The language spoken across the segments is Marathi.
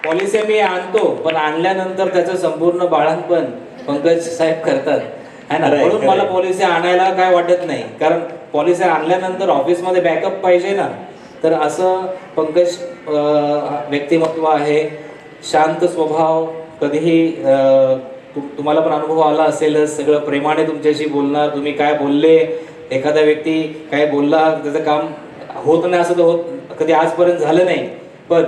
पॉलिसी मी आणतो, पण आणल्यानंतर त्याचं संपूर्ण बाळंतपण पंकज साहेब करतात है ना. म्हणून मला पॉलिसी आणायला काय वाटत नाही, कारण पॉलिसी आणल्यानंतर ऑफिसमध्ये बॅकअप पाहिजे ना. तर असं पंकज व्यक्तिमत्व आहे, शांत स्वभाव, कधीही तुम्हाला पण अनुभव आला असेलच, सगळं प्रेमाने तुमच्याशी बोलणार. तुम्ही काय बोलले, एखादा व्यक्ती काय बोलला त्याचं काम होत नाही असं तर होत कधी आजपर्यंत झालं नाही, पण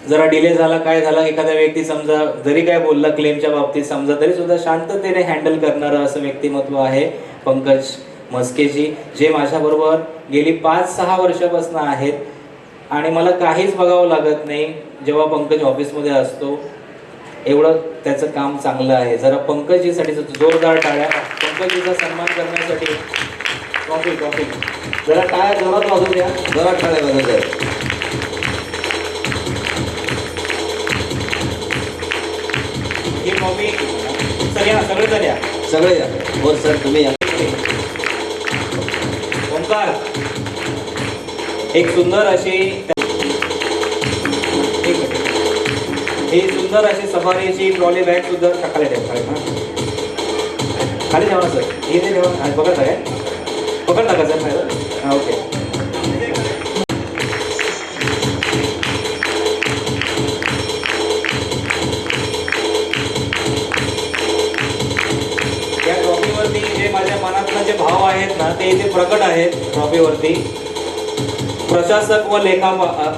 जरा डिले झाला काय झाला, एखादा व्यक्ती समजा जरी काय बोलला क्लेमच्या बाबतीत समजा, तरी सुद्धा शांततेने हँडल करणारं असं व्यक्तिमत्व आहे पंकज म्हस्केजी, जे माझ्याबरोबर गेली 5-6 वर्षापासून आहेत. आणि मला काहीच बघावं लागत नाही जेव्हा पंकज ऑफिसमध्ये असतो, एवढं त्याचं काम चांगलं आहे. जरा पंकजीसाठी जोरदार टाळ्या, पंकजीचा सन्मान करण्यासाठी. कॉफी जरा टाळ्या जोरात वाजवू द्या, जरा टाळ्या वाजवू द्या. ही कॉफी सर या, सगळे जण या, सगळे या. हो सर तुम्ही या. ओंकार, एक सुंदर अशी ही सुंदर अशी सफारीची ट्रॉली बॅग सुद्धा खाली ठेवा, खाली ठेवा सर. हे नाही ठेवा, पकडता काय, पकडता का सर? हां ओके. या ट्रॉफीवरती जे माझ्या मनातले जे भाव आहेत ना, ते इथे प्रकट आहेत ट्रॉफीवरती. प्रशासक व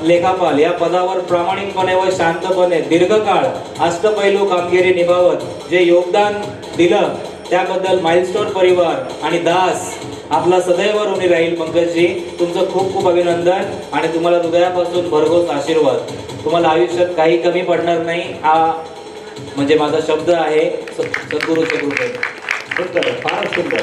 लेखापाल या पदावर प्रामाणिकपणे व शांतपणे दीर्घकाळ अष्टपैलू कामगिरी निभावत जे योगदान दिलं, त्याबद्दल माइलस्टोन परिवार आणि दास आपला सदैव ऋणी राहील. पंकजजी, तुमचं खूप खूप अभिनंदन आणि तुम्हाला हृदयापासून भरघोस आशीर्वाद. तुम्हाला आयुष्यात काही कमी पडणार नाही, हा म्हणजे माझा शब्द आहे सद्गुरूच्या कृपेने. सुंदर, फार सुंदर.